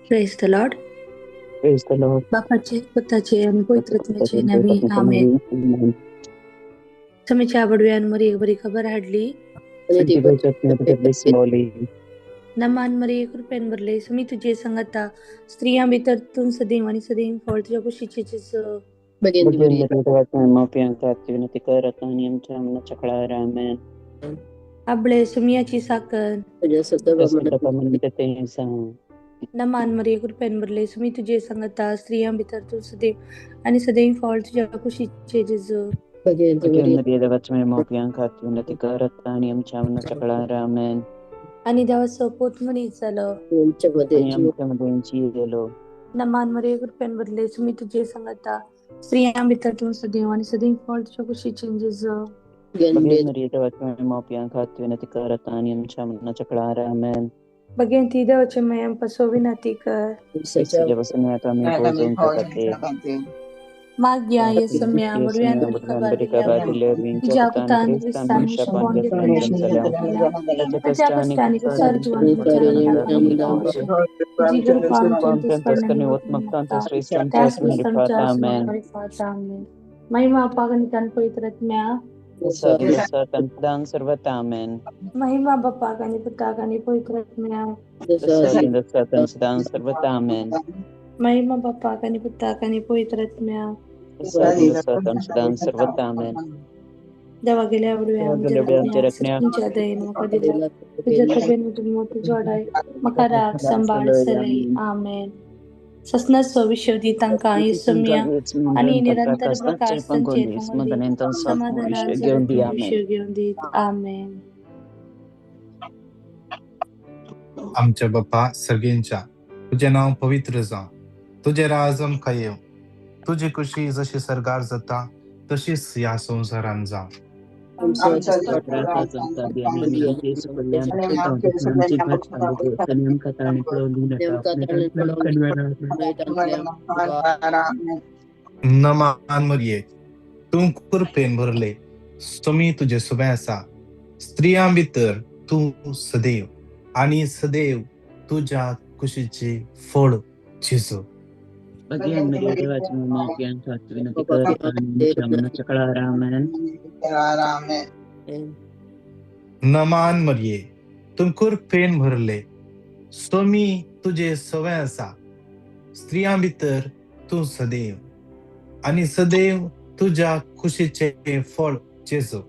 Praise the Lord. Praise the Lord. बापाचे, पुत्राचे आणि पवित्रत्वाचे नावे आमेन. Samici abadwian Maria Barica Barhadli. नमान मरिये कृपेन भरले, मी तुझे संगता स्त्रियां भीतरतून सदैव आणि सदैव फळ तुझ्या कुशीचे आबळे सुमियाची साखर नमान मरिये कृपेन भरले, मी तुझे संगता स्त्रियां भीतरतून सदैव आणि सदैव फळ तुझ्या कुशीचे आणि देवाचं पोट म्हणीत झालं. नमान मरिये कृपेन भरले, मी तुझे संगता स्त्रियां भीतरतून सदैव आणि सदैव फळ तुझ्या कुशीचे Bagian tidak macam yang pasowi nanti ke Magya Yesamya Murian Kabadilia Japutan Vistan Shapon Ajapastani Sarjuan Jigar Farm Chantis Amen. Mahima Paganitan Poitratmya Mahima Bapa Gani Puta Gani Poitratmya Mahima Bapa Gani Puta Gani Poitratmya Dewa गेल्या तुमच्या दयेने मका दिला तुझ्या तब्येत मोठी जोडाय मका राख संभाळ सलई आमेन. ससना विश्वदी तांका येसुमिया आणि निरंतर प्रकाश संचेत समाधानाचा विश्व घेऊन देत आमेन. आमच्या बाप्पा सगळ्यांच्या तुझे नाव पवित्र जा, तुझे राजम काय तुझी खुशी जशी सरकार जाता तशीच या संसारान जा. नमान मरिये तू कृपेन भरले, मी तुझे सुबह असा स्त्रियां भितर तू सदैव आणि सदैव तुझ्या कुशीचे फळ जेजू. नमान मरिये तुम कृपेन भरले, मी तुझे सवय असा स्त्रियां भितर तू सदैव आणि सदैव तुझ्या खुशीचे फळ जेजू.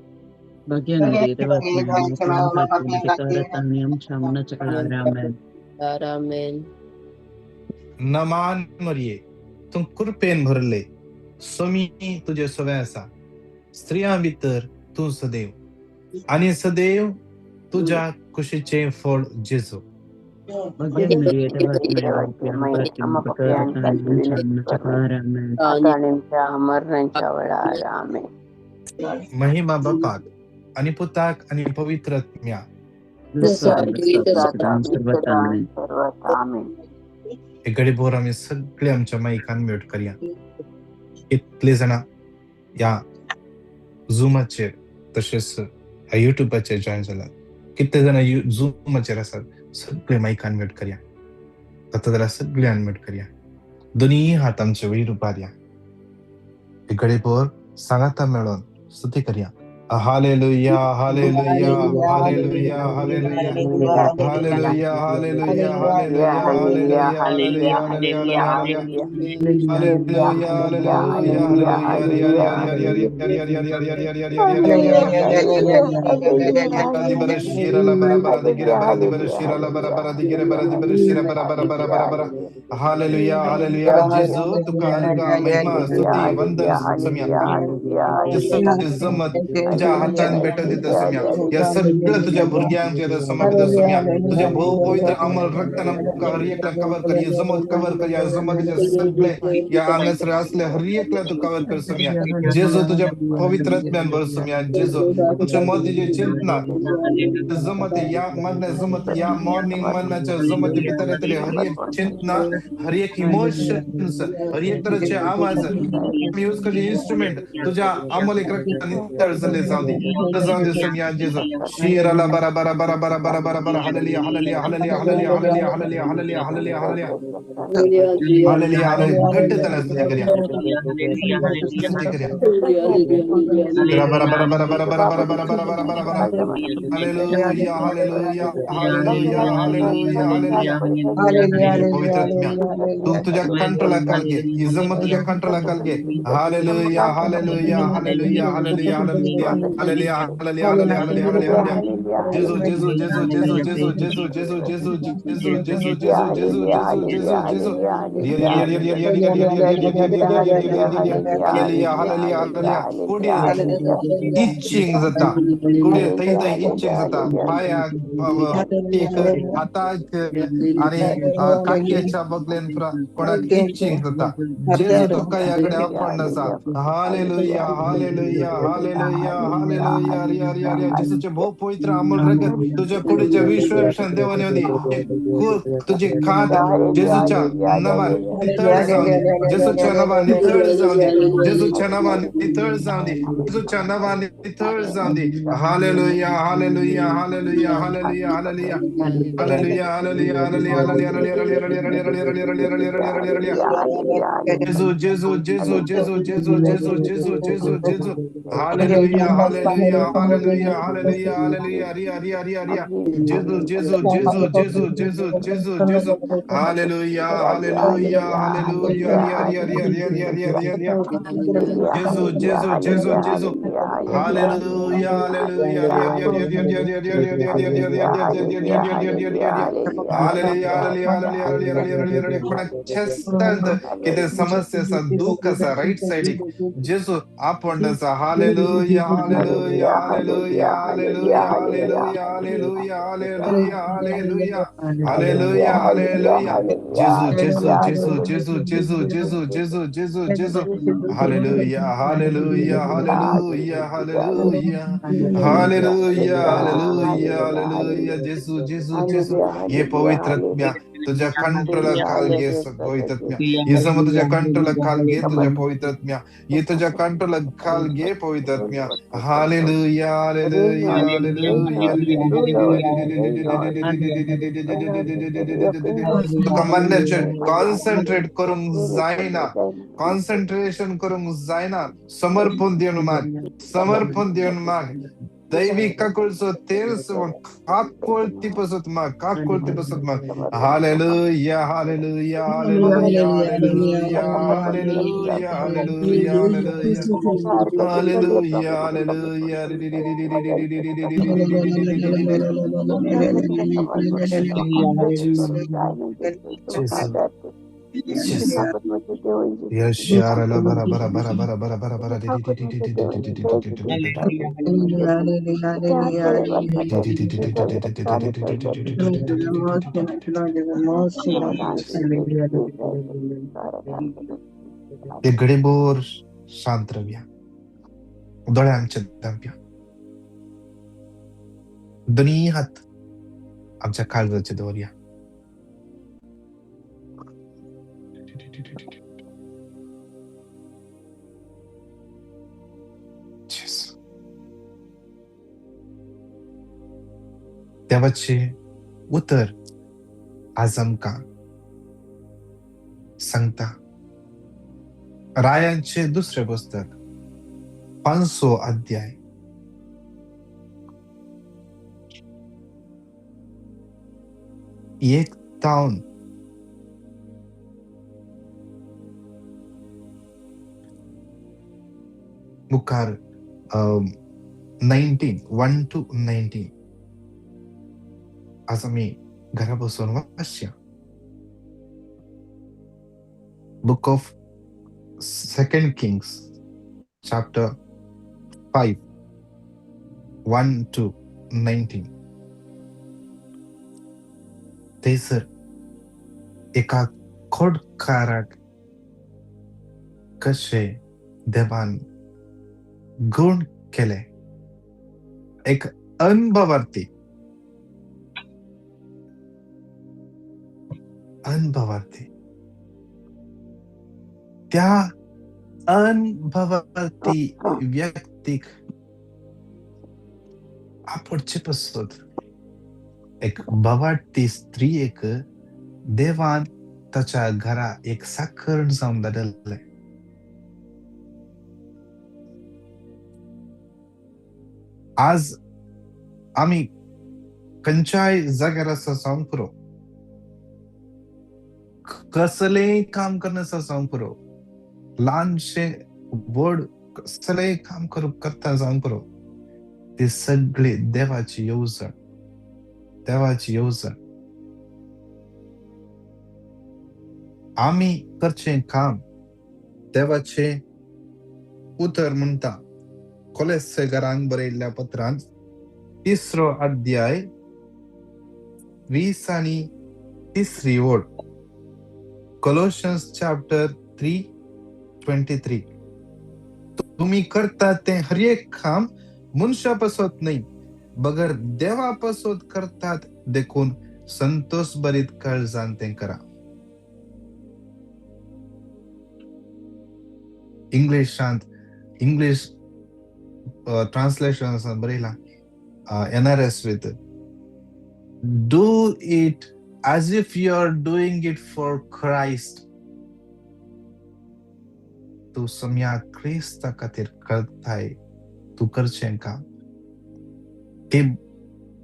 नमान मरिये तुम कृपेन भरले, मी तुझे सवय असा स्त्रियां भितर तू सदैव आणि सदैव तुझ्या खुशीचे फळ जेजू. महिमा बापाक आणि पुताक आणि पवित्रत्म्या इकडे बोर आम्ही सगळे आमच्या माईकान म्यूट करूया. इतले जण या झूमाचेर तसेच युट्यूबाचेर जॉईन झालात, कितले जण झूमाचेर असतात, सगळे माईकान म्यूट करूया. आता जरा सगळे अनम्यूट करूया. दोन्ही हात आमच्या वयर उभारया. इकडे बोर सांगाता मेळून स्तुती करूया. Hallelujah, hallelujah, hallelujah, hallelujah, hallelujah, hallelujah, hallelujah, hallelujah, hallelujah. Jesu तुका हरगा महिमा स्तुती वंदन सम्या जमत तुझ्या हातान भेट देत सम्या या सगळं तुझ्या भुरग्यांच्या समर्पित सम्या तुझ्या भाऊ पवित्र अमर रक्तानं हर एकला कव्हर कर, या जमत कव्हर कर, या जमतचे सगळे या अंगसरे असले हर एकला तू कव्हर कर सम्या. जेजो तुझ्या पवित्र आत्म्यान भर सम्या. जेजो तुमच्या मतीचे चिंतना जमत या मन जमत या मॉर्निंग मनाच्या जमत भीतर येतले हर एक चिंतना, हर एक इमोशन्स, हर एक तरहचे आवाज यूज करले इंस्ट्रुमेंट तुझ्या अमल एक रक्ताने तळजले जाऊ दे, पुढे जाऊ दे सोनिया जेजू. शिराला बरा बरा बरा बरा बरा बरा बरा hallelujah hallelujah hallelujah hallelujah hallelujah hallelujah hallelujah hallelujah hallelujah hallelujah hallelujah घट्ट त्याला स्तुती करूया स्तुती करूया. शिरा बरा बरा बरा बरा बरा बरा बरा बरा बरा बरा बरा hallelujah hallelujah hallelujah hallelujah hallelujah. पवित्र आत्म्या तू तुझ्या कंट्रोलाखाल घे, इजम तुझ्या कंट्रोलाखाल घे. Hallelujah hallelujah hallelujah hallelujah hallelujah hallelujah hallelujah hallelujah hallelujah hallelujah. जेजू जेजू जेजू जेजू जेजू जेजू जेजू जेजू जेजू जेजू जेजू जेजू जेजू जेजू जेजू रिया रिया रिया रिया रिया रिया रिया रिया रिया रिया रिया रिया रिया रिया रिया. Hallelujah hallelujah hallelujah. कुठे इच्छिंग जाता कुठे तई तई इच्छिंग जाता पायाक एक हाताक आणि काट्याच्या बगलेन कोणाक इच्छिंग जाता जेजू तुका याकडे आपण नसा. हालेलुया हालेलुया हालेलुया हालेलुया रिया रिया रिया. जेजूचे बहु पवित्र अमोल रगत तुझ्या कुडीच्या विश्वभूषण देवाने होती. तुझी खाद जेजूच्या नावान नितळ जाऊ दे, जेजूच्या नावान नितळ जाऊ दे, जेजूच्या नावान नितळ जाऊ दे, जेजूच्या नावान नितळ जाऊ दे. Hallelujah hallelujah hallelujah hallelujah hallelujah hallelujah hallelujah hallelujah hallelujah. जेजू जेजू जेजू जेजू जेजू जेजू जेजू जेजू जेजू. Hallelujah hallelujah hallelujah hallelujah hallelujah रिया रिया रिया रिया. जेजू जेजू जेजू जेजू जेजू जेजू जेजू. हालेलुया हालेलुया हालेलुया रिया रिया रिया रिया रिया रिया रिया रिया. जेजू जेजू जेजू जेजू. हालेलुया हालेलुया रिया रिया रिया रिया रिया रिया रिया रिया रिया रिया रिया रिया रिया रिया रिया रिया रिया रिया रिया. Hallelujah hallelujah hallelujah hallelujah hallelujah hallelujah. कोणाक चेस्तांत कितें समस्या आसा दूख आसा राईट सायडीक जेजू आपण आसा. Hallelujah hallelujah hallelujah hallelujah hallelujah hallelujah hallelujah hallelujah hallelujah hallelujah. जेजू जेजू जेजू जेजू जेजू जेजू जेजू जेजू जेजू. Hallelujah hallelujah hallelujah hallelujah hallelujah hallelujah hallelujah. जेजू जेजू जेजू. ये पवित्र आत्म्या तुझ्या कंट्रोलाखाल घे पवित्र आत्म्या. येसम तुझ्या कंट्रोलाखाल घे तुझ्या पवित्र आत्म्या. ये तुझ्या कंट्रोलाखाल घे पवित्र आत्म्या. Hallelujah hallelujah hallelujah. तुका म्हणण्याचे कॉन्सन्ट्रेट करूंक जायना, कॉन्सन्ट्रेशन करूंक जायना. समर्पण देऊन माग, समर्पण देऊन माग. दैवी काकुळचो तेल काकुळती पसत माग, काकुळती पसत माग. Hallelujah hallelujah hallelujah hallelujah hallelujah hallelujah hallelujah hallelujah hallelujah. यश याराला बरा बरा बरा बरा बरा बरा बरा. एक घडीभर शांत राहूया, दोळे आमचे धांप्या, दोन्ही हात आमच्या काळजाचे दवरया. देवाचे उतर आज आमकां सांगता. रायांचे दुसरे पुस्तक 500 अध्याय 1 तावन 19 1 to 19 आज आम्ही घरा बसून वाचया. Book of 2 Kings chapter 5 1 to 19. थंयसर एका खोडकाराक कशे देवान गुण केले. एक अनुभवार्थी त्या अनुभवार्थी व्यक्तीक आपडचे पसत एक भवाटी स्त्री एक देवान ताच्या घरा एक साखर जावन धाडले. आज आम्ही खंयच्याय जाग्यार आसा जावं पुरो, कसलेय काम करण्याचा जावं पुरो, ल्हानशे व्हड कसलेय काम करता जावं पुरो, ते सगळे देवाची येवजण. देवाची येवजण. आम्ही करचे काम देवाचे उतर म्हणता. कोलोसेकरांक बरयल्ल्या पत्रांत 3रो अध्याय 20 आणि 3री ओळ. Colossians chapter 3:23. तुम्ही करता ते हर एक काम मनुष्यापासत नाही, बगर देवापासत करतात देखून संतोष भरीत काळजान ते करा. इंग्लिश ट्रान्सलेशन बरयला NRS with do it as if you are doing it for Christ. तू सम्या ख्रिस्ता खातीर करताय, तू करचें काम. ते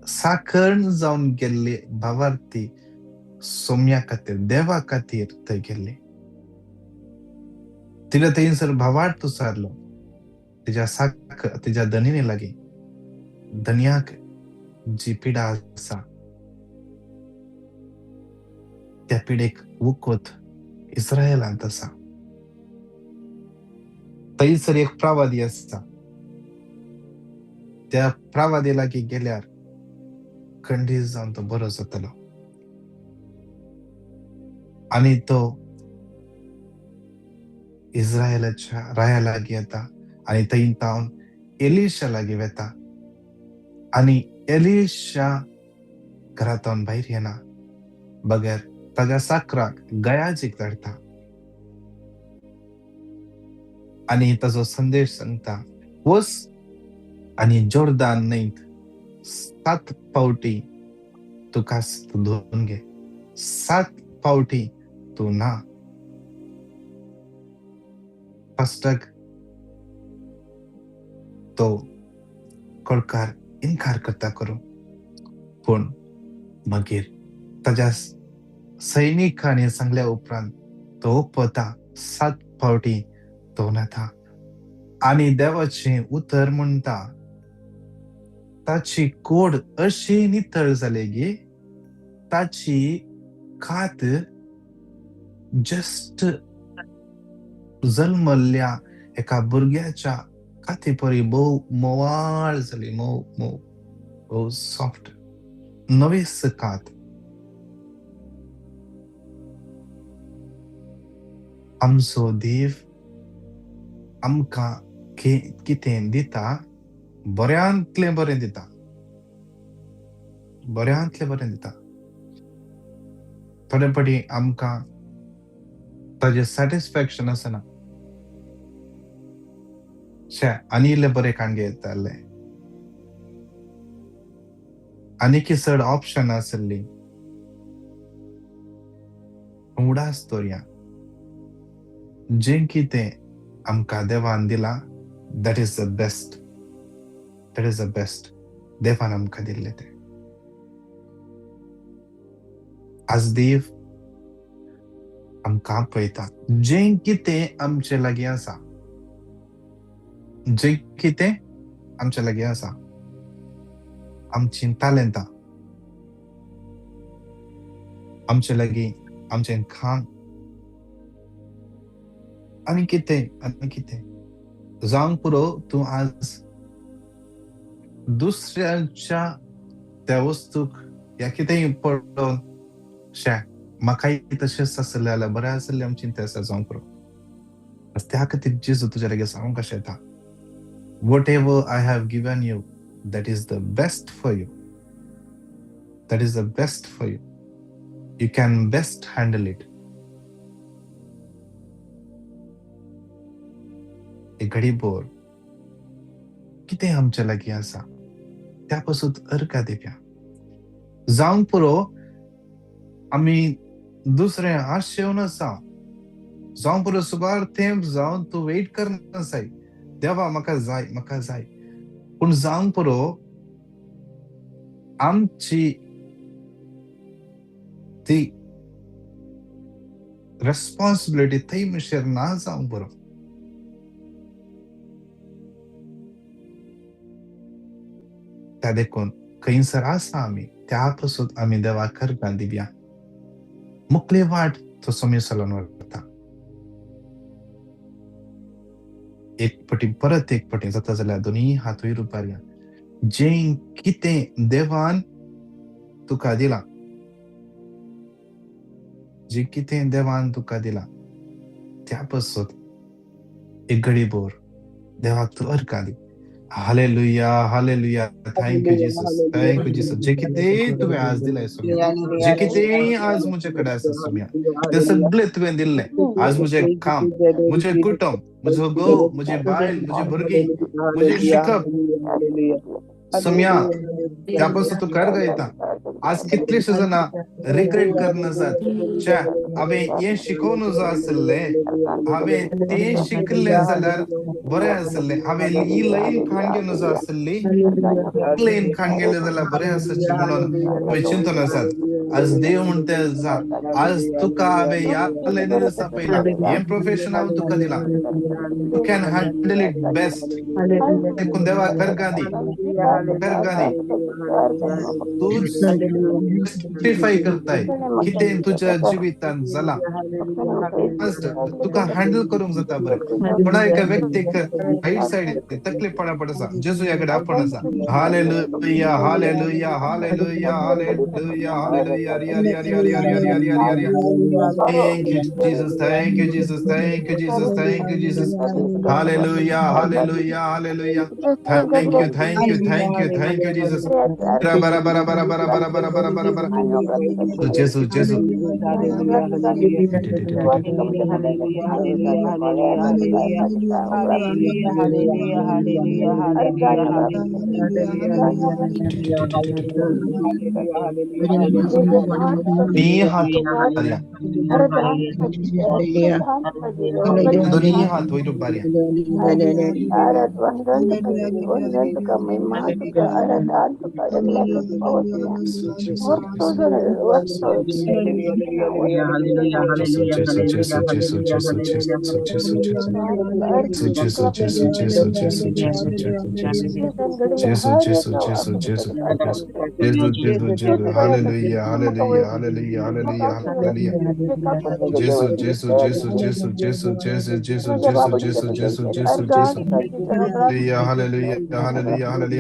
साखर जावन गेल्ले भावार्थी सोम्या खातीर, देवा खातीर थंय गेल्ले. तिला थंयसर भावार्थ तुसारलो. तिच्या धनीने लागी, धन्याक जी पिडा आसा त्या पिडेक वखद इस्रायलांत आसा. थंयसर एक प्रवादी आसा. त्या प्रवादी लागी गेल्यार खंडीत जावन तो बरो जातलो. आणि तो इस्रायलाच्या राया लागी येता आणि थंय तावन एलिशा लागी वेता. आणि एलिशा घरांतून भायर येना, बगर ताच्या साकराक गयाजीक धाडटा आणि ताचो संदेश सांगता. वस आणि जोर्दान न्हंयत 7 फावटी तुका धुवन घे, 7 फावटी तू ना. फस्टाक तो कळकार इन्कार करता करूं, पण मागीर ताच्या सैनिकांनी सांगल्या उपरांत तो ओपता 7 फावटी तो नाता. आणि देवाचे उतर म्हणता, ताची कोड अशी नितळ जाली की ताची कात जस्ट जल्मल्ल्या एका भुरग्याच्या काती परी भोव मोवाळ जाली, भोव सॉफ्ट, नवीस कात. आमचो देव आमकां कितें दिता, बऱ्यांतले बरें दिता, बऱ्यांतले बरें दिता. थोडे फावटी आमकां ताजें सॅटिस्फॅक्शन आसना. आनी इल्लें बरें काणगे येताले, आनीक चड ऑप्शन आसली, उडास दवरया. जें कितें आमकां देवान दिलां, that is the best. That is the best. देवान आमकां दिल्लें तें. आज देव आमकां पळयता. जें कितें आमचे लागीं आसा, जें कितें आमचे लागीं आसा, आमचीं तालंतां, आमचे लागीं आमचें काम, आनी कितें जावंक पुरो. तूं आज दुसऱ्याच्या त्या वस्तूक या कितेंय पळोवन म्हाकाय तशेंच आसलें जाल्यार बरें आसलें आमचीं तें जावंक पुरो. त्या खातीर जेजू तुज्या लागीं सांगूंक कशें येता, whatever I have given you, that is the best for you. That is the best for you. You can best handle it. एक घडी भर कितें आमचे लागीं आसा, त्या पासून अर्का दिव्या जावंक पुरो आम्ही दुसरे आशेवन आसा जावंक पुरो सुबार थेंब जावन तू वेट करना जाय देवा म्हाका जाय पूण जावंक पुरो आमची ती रेस्पॉन्सिबिलिटी थंय म्हणशेर ना जावंक पुरो. त्या देखून खंयसर आसा आमी त्या पासून आमी देवाक अर्का दिवया. मुखली वाट तो सोमी चलोवन वता. एक फावटी जाता जाल्यार दोनी हात वयर उबारया. जें कितें देवान तुका दिलां, जें कितें देवान तुका दिलां त्या पासून एक घडीभर देवाक तूं अर्का दी. Hallelujah thank you Jesus. जे कितें तुवें आज दिलाय सोम्या, जे कितें आज मुजे कडेन आसा सोम्या, तें सगळें तुवें दिल्लें. आज मुजें काम, मुजें कुटुंब, म्हजो घोव, म्हजी बायल, म्हजी भुरगीं, म्हजें शिकप सोम्या त्या पासून तूं अर्का दिता. आज कितलींशीं जाणां रिग्रेट करना आसात. च्या हांवें हें शिकोवन जो आसलें, हांवें तें शिकलें जाल्यार बरें आसलें, हांवें ही लायन खाण घेवन जो आसली लायन खाण गेलें जाल्यार बरें आसचें म्हणून तुवें चिंतून आसात. आज देव म्हणटा जा आज तुका हांवें ह्या लायनीन आपयलां, हें प्रोफेशन हांवें तुका दिलां, you can handle it best. देखून देवाक अर्का दी. तूच जस्टिफाय करताय कितें तुज्या जिवितांत जालां. तुका हँडल करूंक जाता बरें. कोणा एका व्यक्तीक राईट सायडीन तकली पडा आसा, जेजू ह्या कडेन आपण आसा. Hallelujah hallelujah hallelujah hallelujah hallelujah रिया रिया रिया रिया रिया रिया रिया रिया रिया. Thank you, Jesus. Thank you, Jesus. Thank you, Jesus. Thank you, Jesus. Hallelujah. Hallelujah. Hallelujah. Thank you, thank you, thank you, thank you, Jesus. Bara bara bara bara bara bara bara bara bara bara. So Jesus, Jesus. दोन्ही हात उभारया. दोन्ही हात वयर उभारया. Hallelujah, hallelujah, hallelujah, hallelujah, hallelujah. Jesus, Jesus, Jesus, Jesus, Jesus, Jesus, Jesus, Jesus, Jesus, Jesus, Jesus, Jesus. Hallelujah, hallelujah, hallelujah, hallelujah.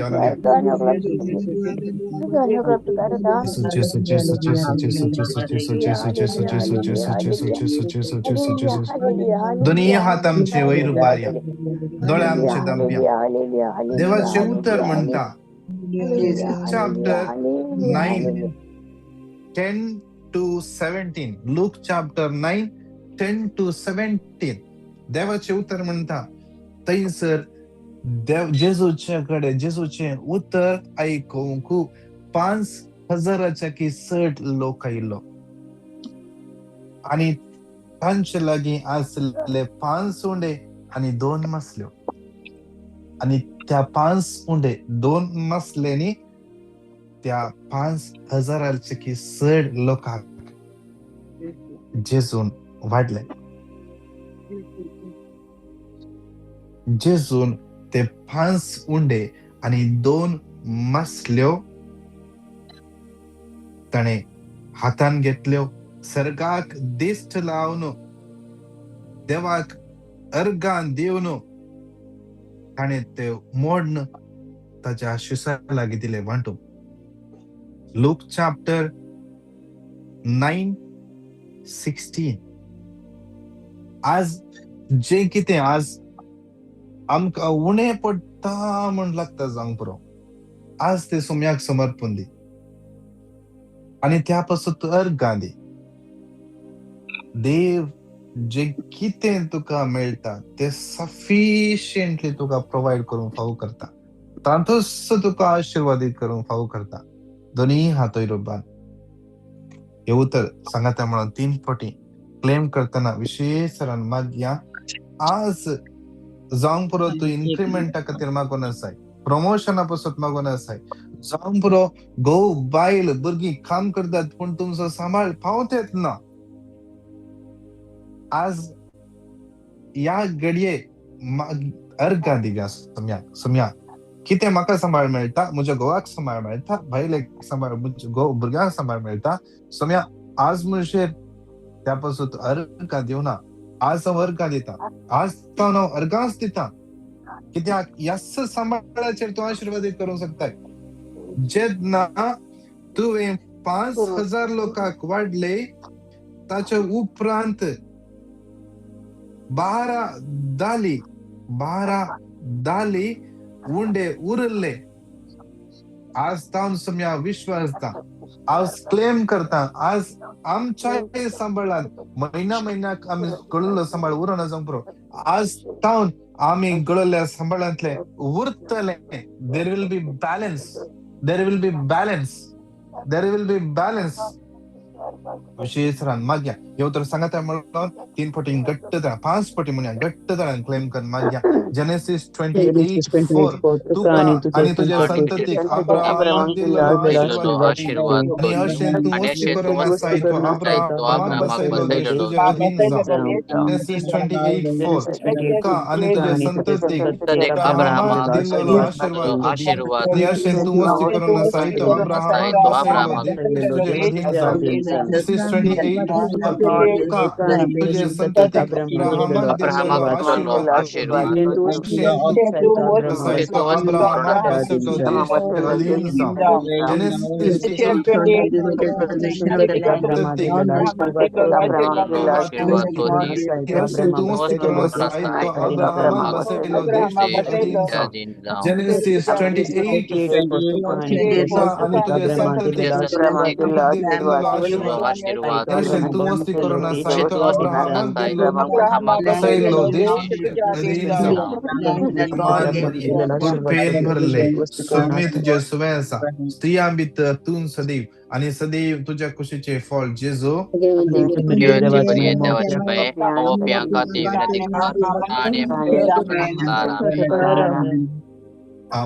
Jesus, Jesus, Jesus, Jesus, Jesus, Jesus, Jesus, Jesus, Jesus, Jesus, Jesus, Jesus, Jesus, Jesus, Jesus, Jesus. दोन्ही हात आमचे वयर उबारया. दोळे आमचे दांपया. देवाचे उतर म्हणटा chapter 9 10 to 17. Luke chapter 9 10 to 17. देवाचे उतर म्हणता थंयसर जेजूचे उतर आयकूंक 5,000च्या चड लोक आयिल्लो आणि तांचे लागीं आसले 5 उंडे आणि 2 मसल्यो. आणि त्या 5 उंडे 2 मसल्यांनी त्या 5,000च्या चड लोकांक जेजून वाडले. जेजून ते 5 उंडे आणि 2 मसल्यो ताणे हातान घेतल्यो, सर्गाक दिश्ट लावन देवाक अर्गां दिवन ताणे ते मोडन ताच्या शिशा लागीं दिले वांटून. Look chapter 9:16. आज जे कितें आज आमकां उणें पडटा म्हण लागता जावंक पुरो, आज ते सोम्याक समर्पण दी आणि त्या पासून अर्गां दी. देव जे कितें तुका मेळटा ते सफिशियंटली तुका प्रोवाइड करूंक फावो करता. तांतूच तुका आशीर्वादीत करूंक फावो करता. दोन्ही हातोय रुबान. हे उतर सांगाता म्हणून 3 फावटी क्लेम करतना विशेष तरान मागया आज जावंक पुरो तूं इन्क्रिमेंटा खातीर मागोन आसाय, प्रमोशना पासून मागोन आसाय, जावंक पुरो घोव बायल भुरगीं काम करतात पूण तुमचो सांबाळ पावत ना. आज या घडये अर्घा दिव्या सम्या कितें म्हाका सांबाळ मेळटा, म्हज्या घोवाक सांबाळ मेळटा, बायलेक सांबाळ, म्हज्या भुरग्यांक सांबाळ मेळटा. सम्या आज म्हणशेर त्या पासून तूं अर्घा दिवना. आज हांव अर्घा दिता. आज हांव अर्घांच दिता. कित्याक ह्या सांबाळाचेर तूं आशीर्वादीत करूंक शकताय. जेन्ना तुवें 5,000 लोकांक वाडले ताच्या उपरांत 12 दाली उंडे उरले. आज तावन सम्या विश्वास दा. आज क्लेम करता. आज आमच्या सांबाळात महिन्याक आमी गळल्लो सांबाळ उरोना जावंक पुरो. आज तावन आमी गळल्ल्या सांबाळांतले उरतले. There will be balance. विशेषरान मागया. ह्यो तर सांगाता म्हणून 3 फावटी घट्ट तरान 5 फावटी म्हणया घट्ट तरान क्लेम करून मागया. जेनेसिस 28:4 तुका आणि तुझ्या संततीक अब्राहमाक दिल्लो आशीर्वाद आणि अशें तूं वस्ती करून आसाय तो अब्राहमाक बसयलो तुज्या अधीन जावं. जेनेसिस 28:4 तुका आणि तुझ्या संततीक अब्राहमाक दिल्लो आशीर्वाद आणि अशें तूं वस्ती करून आसाय तो अब्राहमाक बसयलो तुज्या अधीन जावं. Genesis 28:4 तुका आणि तुझे संततीक अब्राहमाक दिल्लो आशीर्वाद आणि अशें तूं आसाय तो अब्राहमाक बसयलो देश अधीन जावं. जेनेसिस 28:4 भरले सुमी तुझे सुवेसा स्त्रियां भितर तूं सदैव आणि सदैव तुझ्या कुशीचे फळ जेजू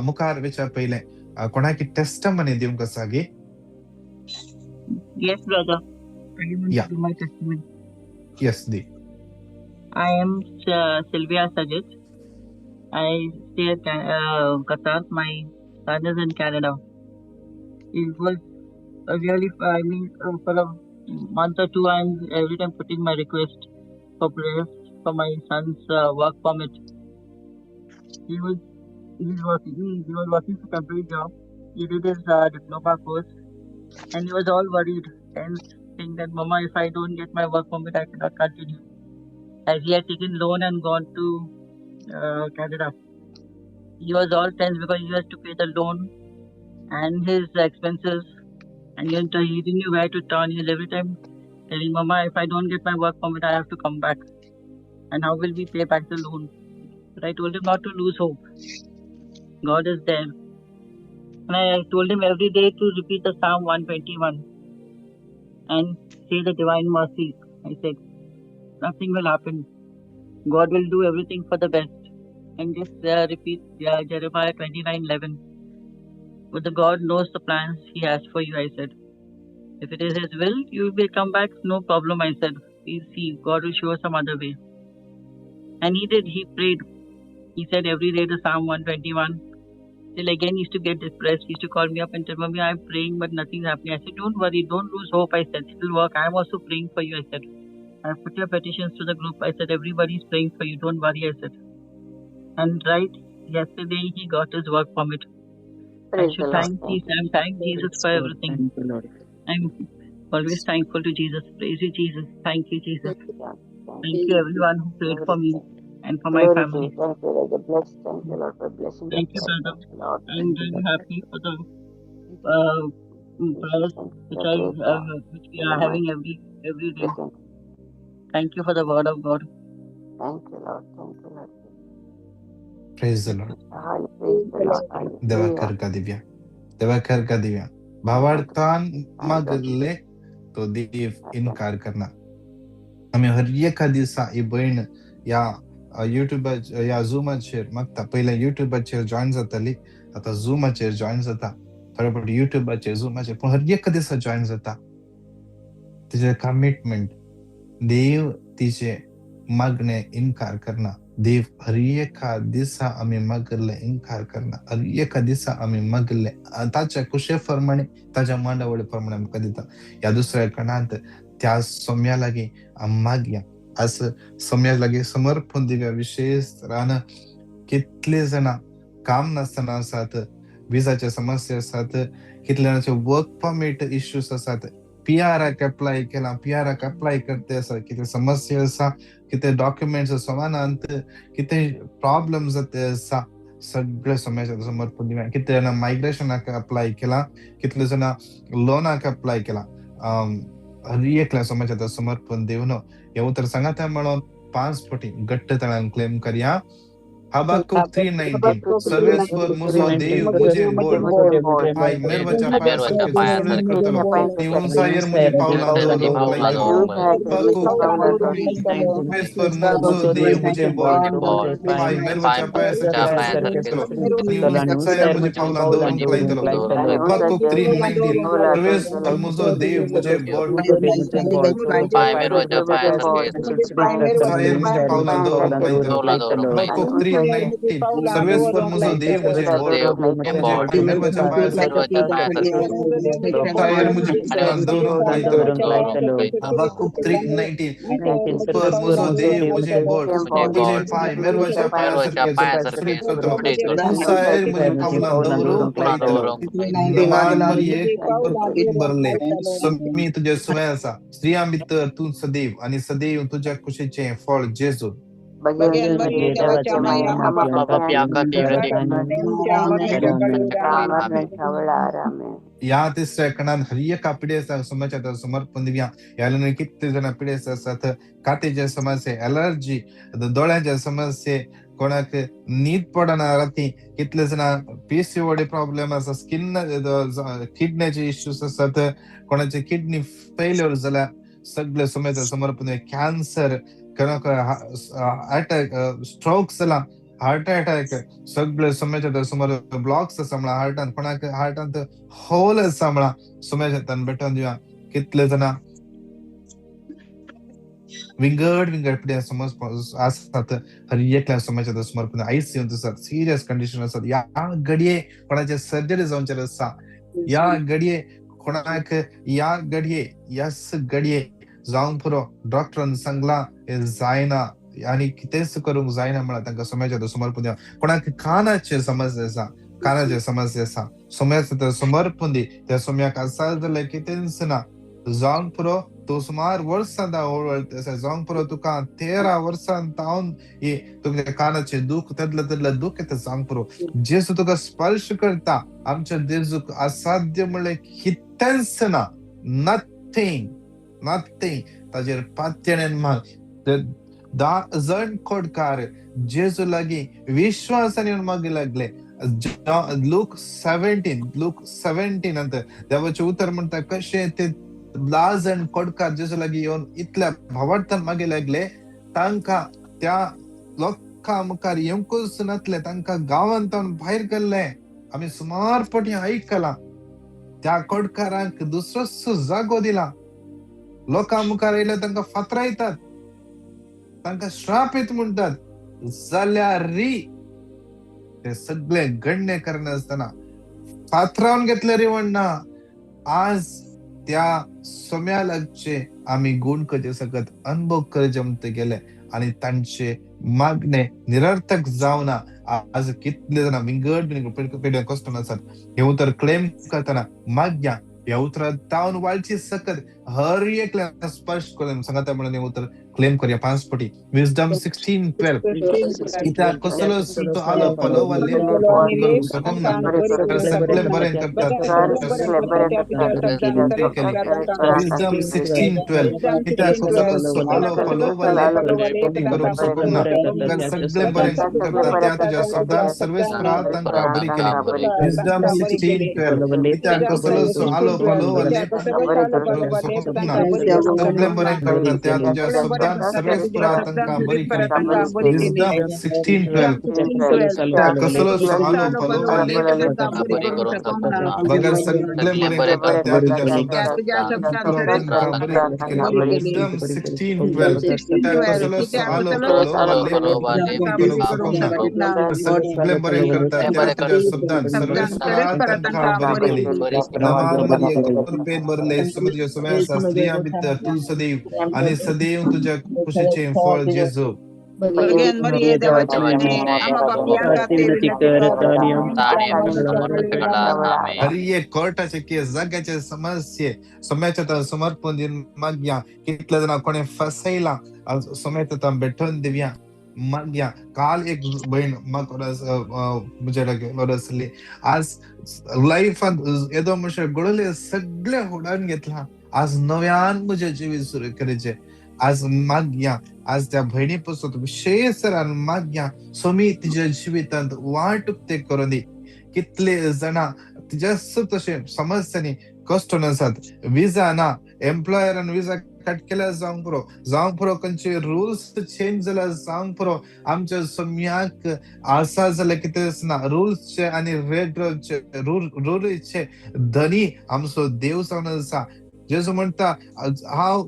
मुखार विचार पहिले कोणाकी टेस्टमनी दिवंक आसा गे? Yes, brother. Yeah. My testimony. Yes, Di. I am Sylvia Sajid. I stay at Qatar. My son is in Canada. It was really, for a month or two, I'm every time putting my request for prayers for my son's work permit. He was working for a temporary job. He did his diploma course. And he was all worried and saying that, Mama, if I don't get my work permit, I cannot continue. As he had taken loan and gone to Canada. He was all tense because he has to pay the loan and his expenses. And he didn't know where to turn. He was every time telling, Mama, if I don't get my work permit, I have to come back. And how will we pay back the loan? But I told him not to lose hope. God is there. And I told him every day to repeat the Psalm 121 and say the divine mercy. I said, nothing will happen. God will do everything for the best. And just repeat Jeremiah 29:11. But the God knows the plans He has for you, I said. If it is His will, you will come back, no problem, I said. We'll see. God will show us some other way. And He did. He prayed. He said every day the Psalm 121. Till again he used to get depressed. He used to call me up and tell, Mommy, I'm praying but nothing's happening. I said, don't worry, don't lose hope. I said, it will work. I'm also praying for you. I said, I put your petitions to the group. I said, everybody's praying for you. Don't worry. I said. And right yesterday he got his work permit. I should thank Jesus for everything. I'm always thankful to Jesus. Praise you, Jesus. Thank you, Jesus. Thank you everyone who prayed for me and for my family. Thank you, Lord, bless. Thank you, Lord, for blessing. Thank you, brother. I'm really happy for the prayers which we are having every day. Thank you for the word of God. Thank you, Lord. Thank you, Lord. Praise the Lord. Praise the Lord. देवा Hallelujah. कर का दिव्या, देवा कर का दिव्या. भावार्थान मागले तो देव इनकार करना. आम्ही हर एका दिवसा ही बहीण या युट्यूबाचेर या झूमाचेर मागता. पहिले युट्यूबाचेर जॉइन जाताली, आता झूमाचेर जॉइन जाता. थोडे फावटी युट्यूबाचेर झूमाचेर पण हर एका दिसा जॉइन जाता. तिचे कमिटमेंट देव तिचे मागणे इन्कार करना. देव हर एका दिसा आम्ही मागले इन्कार करना. हर एका दिसा आम्ही मागले ताच्या कुशेप्रमाणे ताच्या मांडावळीप्रमाणे आमकां दिता. या दुसऱ्या कणांत त्या सोम्या लागी मागया. असं सोम्या लागी समर्पण दिव्या. विशेष रान कितले जाणा काम नासतना आसात, विजाच्या समस्या आसात, कितले जाणांचे वर्क परमिट इश्यूज आसात. पीआराक अप्लाय केला, पीआराक अप्लाय करते आसा, कितें समस्या आसा, कितें डॉक्युमेंट्स समानांत, कितें प्रॉब्लम्स जाते आसा, सगळे सोम्याच्या समर्पण दिव्या. कितले जाणां मायग्रेशनाक अप्लाय केला, कितले जाणां लोनाक अप्लाय केला. हर एकल्या सोम्याच्या समर्पण दिवन हे उतर सांगात म्हणून 5 फावटी घट्टपणान क्लेम करया. हबाकुक 3:19 सर्वेस्वर मुझो देव मुझे बोल पाय मेरवच्या पायासारखे सुरळीत करतलो. नी उंचायेर मुझे पावलां दवरून लायतलो. हबाकुक सर्वेस्वर मुझो देव मुझे बोल पाय मेरवच्या पायासारखे सुरळीत करतलो. नी उंचायेर मुझे पावलां दवरून लायतलो. हबाकुक 3:19 सर्वेस्वर मुझो देव मुझे बोल पाय मेरवच्या पायासारखे उंचायेर मुझे पावलां दवरून लायतलो. हबाकुक 3:19 सर्वेस्वर मुझो देव मुझे बोल मुझे पाय मेरवच्या पायासारखे उंचायेर मुझे पावलां दवरून लायतलो. हबाकुक 3:19 सर्वेस्वर मुझो देव मुझे बोल मुझे पाय मेरवच्या पायासारखे सुरळीत करतलो. उंचायेर मुझे पावलां दवरून लायतलो. नमान मरिये बरले समी तुझे सुमे आसा. स्त्रियां भितर तू सदैव आणि सदैव तुझ्या कुशीचे फळ जेजू. देवाच्या माया या तिसऱ्या कणात हर एका पिढीचा समाजाच्या समर्पण दिव्या. याला किती जण पिढीचे असतात. कातेच्या समस्ये, एलर्जी, डोळ्याच्या समस्ये, कोणाक नीद पडना राती, कितले जण पीसीओडी प्रॉब्लेम आसा, स्किन किडनीचे इश्यूज असतात, कोणाचे किडनी फेल्युअर जाला, सगळे समाजाच्या समर्पण. कॅन्सर, कोणाक अटॅक, स्ट्रोक जाला, हार्ट अटॅक, सगळे सोम्याच्या समोर ब्लॉक्स आसा म्हणा हार्टान, कोणाक हार्टांत होल आसा म्हणा सोम्याच्या भेटून दिवया. कितले जाणां विंगड पिड्या समज आसात. हर एकल्या सोम्याच्या समर्पण आयसीयूंत आसात, सिरियस कंडिशन आसात. या घडये कोणाचे सर्जरी जावचे आसा, या घडये कोणाक या घडये जावंक पुरो डॉक्टरान सांगला हे जायना आणि कितेंच करूंक जायना म्हणून तांकां सोम्याच्या समर्पण दिवया. कोणाक कानाचे समस्या आसा, कानाचे समस्या आसा, सोम्याचं समर्पण दी. त्या सोम्याक आसा जाल्यार कितेंच ना जावंक पुरो. तो सुमार वर्सां वळवळटा जावंक पुरो. तुका 13 वर्सां तावन तुमच्या कानाचे दुख तदलं दुख येता जावंक पुरो. जेसू तुका स्पर्श करता. आमच्या देजूक असाध्य म्हणल्यार कितेंच ना. नथिंग ताजेर पातयेन माग. 10 जण खोडकार जेजू लागी विश्वासाने मागे लागले. लूक 17 नंतर देवाचे उतर म्हणता कशे ते 10 जण खोडकार जेजू लागी येऊन इतल्या भावार्थान मागे लागले. तांकां त्या लोकां मुखार येवंकूच नासले. तांकां गांवांत भायर गेल्ले आमी सुमार फावटी आयकलां. त्या खोडकारांक दुसरोच जागो दिला. लोकां मुखार येयले तांकां फातरायतात, तांकां श्राप येत म्हणटात. जाल्यार ते सगळे गण्य करनासतना फातरावन घेतले रे म्हणना. आज त्या सोम्या लागचे आमी गुण करचे सकत अनुभव करचे म्हणते गेले आणि तांचे मागणे निरर्थक जावना. आज कितले जाणां विंगड पिड्या कश्ट आसात. हे उतर क्लेम करतना मागया. ह्या उतरात तावन वाळची सकत हर एकल्या स्पर्श करून सांगता म्हणून हे उतर क्लेम करूया 5 पटी. विजडम 16:12 कित्याक कसलो सुद्दां आलो पलो वा लेप करूंक सोकोंक ना. सगळे बरें करतात केली. विजडम 16:12 कित्याक कसलो आलो पलो वा लेप करूंक सोकोंक ना. सगळे बरें करतात त्या तुझ्या शब्दान सर्वेस्परा तांकां बरी केली. विजडम 16:12 कित्याक कसलो आलो पलो वा लेप करूंक सोकोंक ना. सगळे बरें करतात त्या तुझ्या शब्दान सर्वेस्परा तांकां बरी केली. विजडम 16:12 कित्याक कसलो आलो पलो वा लेप बगर सगळे बरें करतात त्या तुझ्या शब्दान तांकां बरी केली. विजडम 16:12 कित्याक कसलो आलो पलो वा लेप करूंक सोकोंक ना. सगळे बरें करतात त्या तुझ्या शब्दान सर्वेस्परा तांकां बरी केली. नमान मरिये कृपेन भरले तुझ्या सगळ्या शास्त्रियां भितर तू सदैव आणि सदैव तुझ्या कुशीचे फळ जेजू. भगवान मरिये देवाचे वचने आम्हा पापियांका तेल हरी एक कोर्टाचे केस जाग्याचे समस्ये सोम्याच्या समर्पण दिन मागया. कितले जाणां कोणी फसयला सोम्याच्या भेटून दिवया मागया. काल एक बहीण म्हाका म्हजे गेलो आसली. आज लायफान येदो म्हजे घडले सगळे हुडान घेतला. आज नव्यान म्हजे जिवीत सुरू करचे. आज मागया आज त्या भयणी पासून विशेष मागया सोमी तिच्या जिवितांत वाट ते करून दी. कितले जाणां तिच्या तशे समस्यांनी कष्ट आसात. विजा ना एम्प्लॉयरान विजा कट केल्यार जावंक पुरो खंयचे रुल्स चेंज जाल्यार जावंक पुरो. आमच्या सोम्याक आसा जाल्यार कितें आसना रुल्सचे आनी रुलीचे धनी आमचो देव जावन आसा. जेजू म्हणटा हांव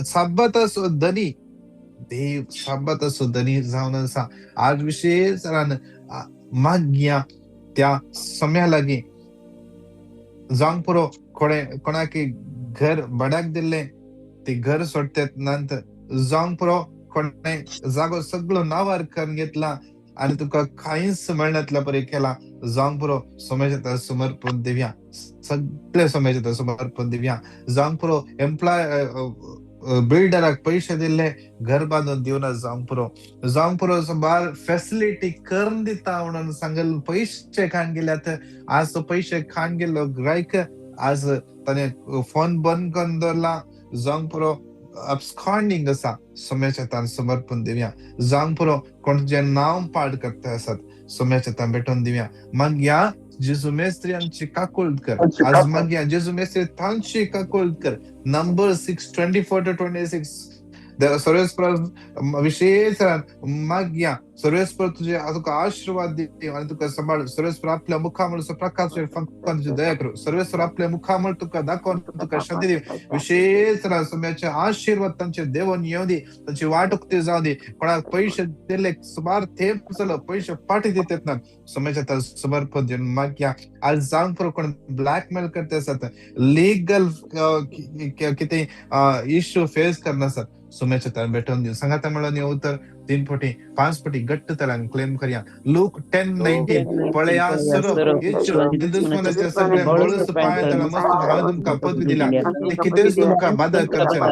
साब्बाताचो धनी. देव साब्बाताचो धनी जावन आसा. आज विशेष मागया त्या सोम्या लागीं जावंक पुरो कोणाक घर भाड्याक दिल्ले ते घर सोडतात नंतर जावंक पुरो कोणे जागो सगळो नावार करून घेतला आणि तुका कांयच मेळनातल्या परी केला. जावंक पुरो सोम्याच्या समर्पण दिवया. सगळे सोम्याच्या समर्पण दिवया. जावंक पुरो एम्प्लॉय बिल्डराक पैसे दिल्ले घर बांदून दिवना. जावंक पुरो बार फॅसिलिटी करून दिता म्हणून सांगल पैसे खाण गेल्यात. आज तो पैसे खाण गेलो ग्राहक आज ताणे फोन बंद करून दवरला. जावंक पुरो absconding आसा सोम्याच्या समर्पण दिवया. जावंक पुरो कोणचे नाव पाड करता आसात सोम्याच्या भेटून दिवया. मागया जेजू मेस्त्री आमची काकुळट कर. आज मागया जेजू मेस्त्री तांची काकुळट कर. नंबर 6:24-26 सर्वेस्पर विशेष मागया सर्वेस्पर तुझे तुका आशीर्वाद दी आणि तुका सांभाळ. सर्वेस्पर आपल्या मुखामळ प्रकाश फंक्शन तुझी दया करू. सर्वेस्पर आपल्या मुखामळ तुका दाखवून तुका शांती दी. विशेष सोम्याचे आशीर्वाद तांचे देवन येऊ दी. तांची वाटूक ते जाऊ दे. कोणाक पैसे दिले सुमार थेप चलो पैसे पाठी देतात ना सोम्याच्या समर्पण देऊन मागया. आज जावंक पुरो कोण ब्लॅकमेल करते आसात लीगल कितें इश्यू फेस करना आसात सोम्याच्या भेटून दिवन सांगाता मेळून उत्तर 3 पटी 5 पटी घट्ट तरान क्लेम करया. लूक 10:19 पळया सर्व दुश्मनाचे सगळे बळस पाय त्याला मस्त हाव तुमका पदवी दिला ते कितेंच तुमका बाधा करचना.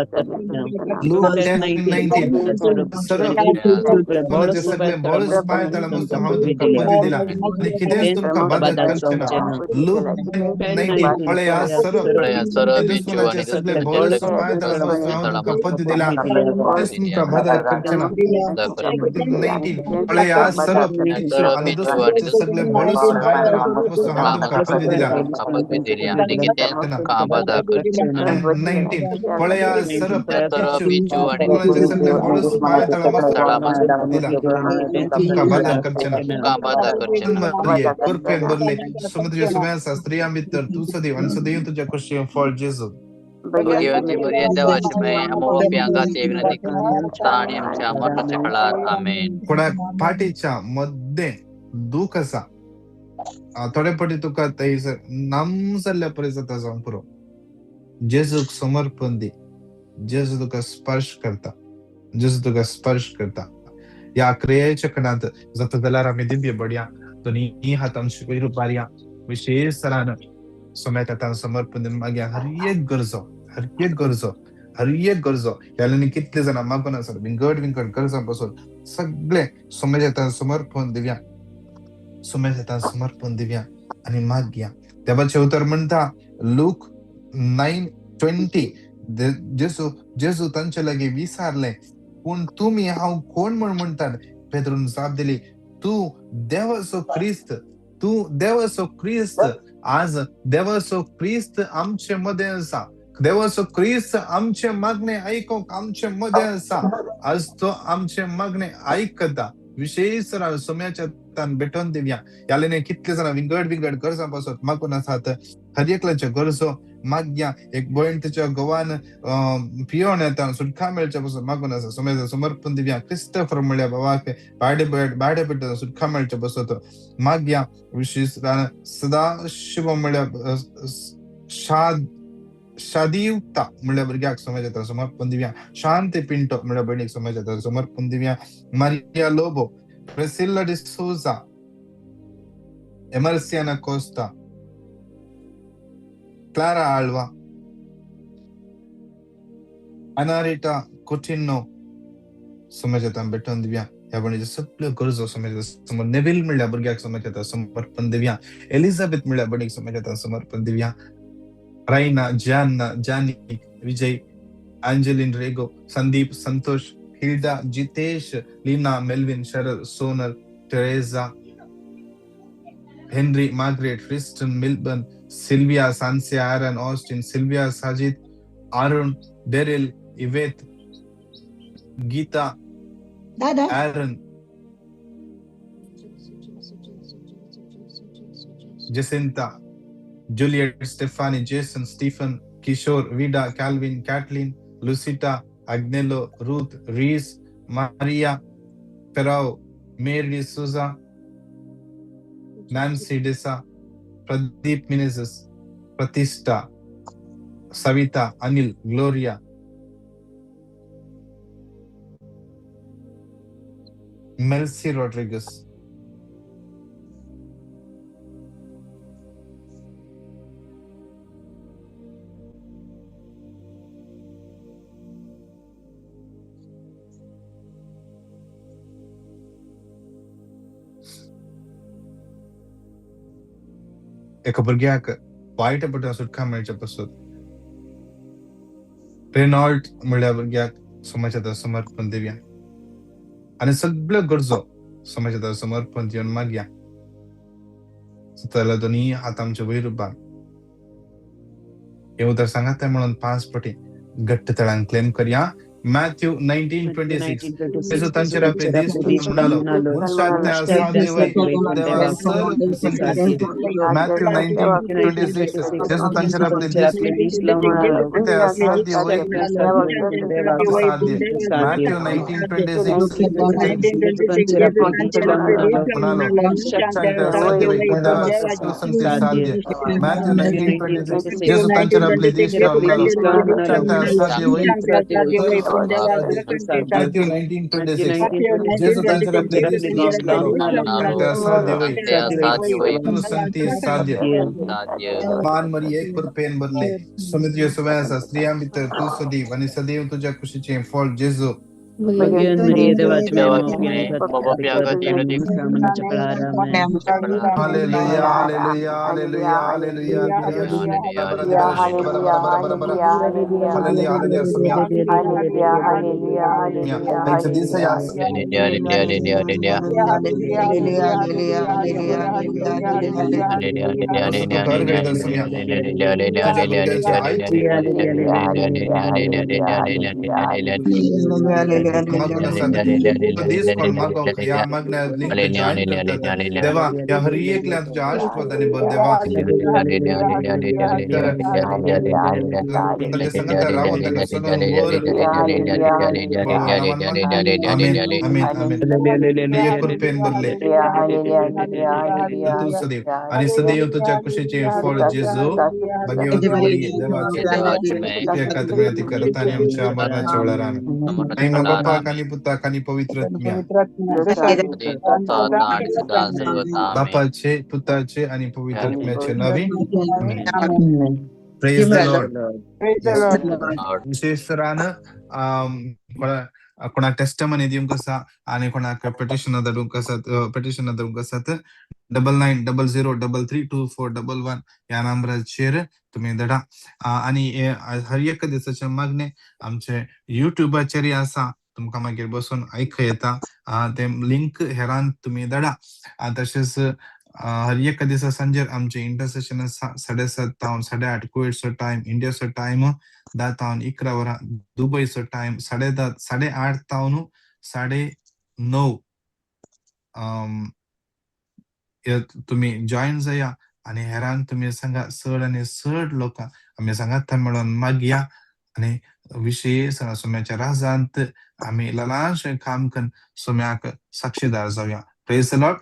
लूक 10:19 सर्व दुश्मनाचे सगळे बळस पाय त्याला मस्त हाव तुमका पदवी दिला आणि कितेंच तुमका बाधा करचना. लूक 10:19 पळया सर्व दुश्मनाचे सगळे बळस पाय त्याला मस्त हाव तुमका पदवी दिला कितेंच तुमका बाधा करचना. 19 पळया सर्व आणि दुश्मनाचे सगळे बळस पाय त्याला मस्त हाव तुमका पदवी दिला. 19 पळया सर्व पिचू आणि सगळे बळस पाय त्याला मस्त हाव दिला तुमका बाधा करचना. मरिये कृपेन भरले समुद्र सगळ्या शास्त्रियां भितर तू सदैव आणि सदैव तुझ्या कुशीचे फळ जेजू. देवाची बरी देवाची माय आमोप्यांका तेग्नदी आणि आमच्या मरणाच्या काळात आमेन. कोणा पाठीच्या मध्ये दुःख असा थोडे पटी तुका थंयसर नामसल्ल्या परिसरात जावंक पुरो. जेजूक समर्पण दी. जेजू तुका स्पर्श करता. जेजू तुका स्पर्श करता. या क्रियेच्या कणांत जाता जाल्यार आमी दिव्य बडया दोनी हातांची वयर उबारया. विशेष तरान सोम्याच्या समर्पण दिन मागया हर एक गरजो हर एक गरजो याला कितले जण मागून असतात विंगड गरजांपासून सगळे सोमेच्या समर्पण दिव्या समर्पण दिव्या आणि माग्या. देवाचे उतर म्हणता लूक 9:20 जेजू तांच्या लागे विचारले पण तुम्ही हांव कोण म्हणतात. पेद्रून जाप दिली तू देवाचो ख्रिस्त. आज देवाचो ख्रिस्त आमचे मध्ये असा. देवाचो ख्रिस्त आमचे मागणे ऐकूक आमचे मध्ये असा. आज तो आमचे मागणे ऐकता. विशेष सोम्याच्या तान भेटून दिव्या याले कितले जण विंगड गरजांपासून मागून असतात. हर एकल्याच्या गरजो माग्या एक बहीण तिच्या गवान पियोन येता सुटका मेळच्या पासून मागून असा. सोम्याचं समर्पण दिव्या क्रिस्टोफर म्हणल्या बाबाक भाडे पेट सुटका मेळच्या बसत माग्या. विशेष सदा शिव म्हणल्या शादीयुक्ता म्हणल्या भुरग्याक समाजात समर्पण दिव्या. शांती पिंटो म्हणल्या बहिणीक समाजात समर्पण दिव्या. मारिया लोबो, प्रेसिल्ला डिसोजा, एमर्सियाना कोस्टा, क्लारा आल्वा, अनारिटा कोटिनो समाजात भेटून दिव्या. या बहिणीचे सगळे गरजो समाजात समोर. नेविल म्हणल्या भुरग्याक समाजात समर्पण दिव्या. एलिझाबेथ म्हणल्या बहिणीक समाजात समर्पण दिव्या. रायना, जानी, विजय, अंजेलिन, रेगो, संदीप, संतोष, हिल्डा, जितेश, लीना, मेल्विन, शरद, सोनल, टेरेजा, हेनरी, मार्गरेट, क्रिस्टन, मिल्बर्न, सिल्विया, सांसिया, आरन, ऑस्टिन, सिल्विया, साजिद, अरुण, डेरिल, इवेत, गीता, आरन, जेसिंता, जूलियट, स्टेफानी, जेसन, स्टीफन, किशोर, विडा, कैल्विन, कैटलिन, लुसिटा, अग्नेलो, रूथ, रीस, मारिया, फेराओ, मेरी सूजा, नैन्सी डिसा, प्रदीप मिनेजेस, प्रतिष्ठा, सविता, अनिल, ग्लोरिया, मेल्सी रॉड्रिगस, एका भुरग्याक वायट पडटा सुटका मेळच्या पासून. रेनॉल्ड म्हणल्या भुरग्याक समाजात समर्पण दिव्या आणि सगळ्या गरजो समाजात समर्पण दिवन मागया. त्याला दोन्ही हात आमच्या वयर उबा. हे उतर सांगात म्हणून 5 पटी घट्ट तळान क्लेम करया. मॅथ्यू 19:26 येसू तांचेर आपले देश म्हणालो मनुष्याच्या साध्य वय देवा सर्व संकट. मॅथ्यू 19:26 येसू तांचेर आपले देश त्या साध्य वय देवा साध्य. मॅथ्यू 19:26 म्हणालो मनुष्याच्या साध्य वय देवा सर्व संकट साध्य. मॅथ्यू 19:26 येसू तांचेर आपले देश म्हणालो मनुष्याच्या साध्य वय Matthew 19:26 जेसु तांचेर आपले देश त्या साध्य वय संती साध्य. मान मरी एक पर पेन बदले समिती सवयासा स्त्रियां भितर तू सदैव आणि सदैव तुझ्या खुशीचे फळ जेजू. Bagian dari dewaci Bapak piaga di Indonesia. Haleluya, haleluya, haleluya, haleluya. देवा या हर एकल्या तुझ्या आशीर्वादाने भर देवा. संगत राहून त्यांना सगळं वर आमेन आमेन आमेन. एक कृपेन बदले तू सदैव आणि सदैव तुझ्या खुशीचे फळ जेजू भगवंत बळी देवाचे एकात्र मिळती करत आणि आमच्या मरणाच्या वेळेला आमेन. बाप्पा कानी पुत्रा कानी पवित्र बापाचे पुत्राचे आणि पवित्र आत्म्याचे नावे. Praise the Praise Lord. Praise the Yes. Lord. Lord. विशेष तरानं कोणाक टेस्टमनी दिवंक आसा आणि कोणाक पेटिशन धाडूंक आसा तर 9900332411 ह्या नंबराचेर तुम्ही धाडा. आणि हर एक दिसाचे मागणे आमचे युट्यूबाचेर आसा, तुमकां मागीर बसून आयक येता. ते लिंक हेरान तुम्ही धाडा. तशेंच हर एक दिसा सांजेर आमचे इंटरसेशन आसा 7:30 तावन 8:30 कुवेटचो टाइम, इंडियाचो टाइम 10 तावन 11 वरां, दुबयचो टाइम 8:30 तावन 9:30 तुम्ही जॉईन जाया आणि हेरांक तुम्ही सांगा चड आणि चड लोकांक आमी सांगात मेळोन मागया आणि विशेष सोम्याच्या राजांत आमी ल्हानशें काम करून सोम्याक साक्षीदार जावया. Praise the Lord.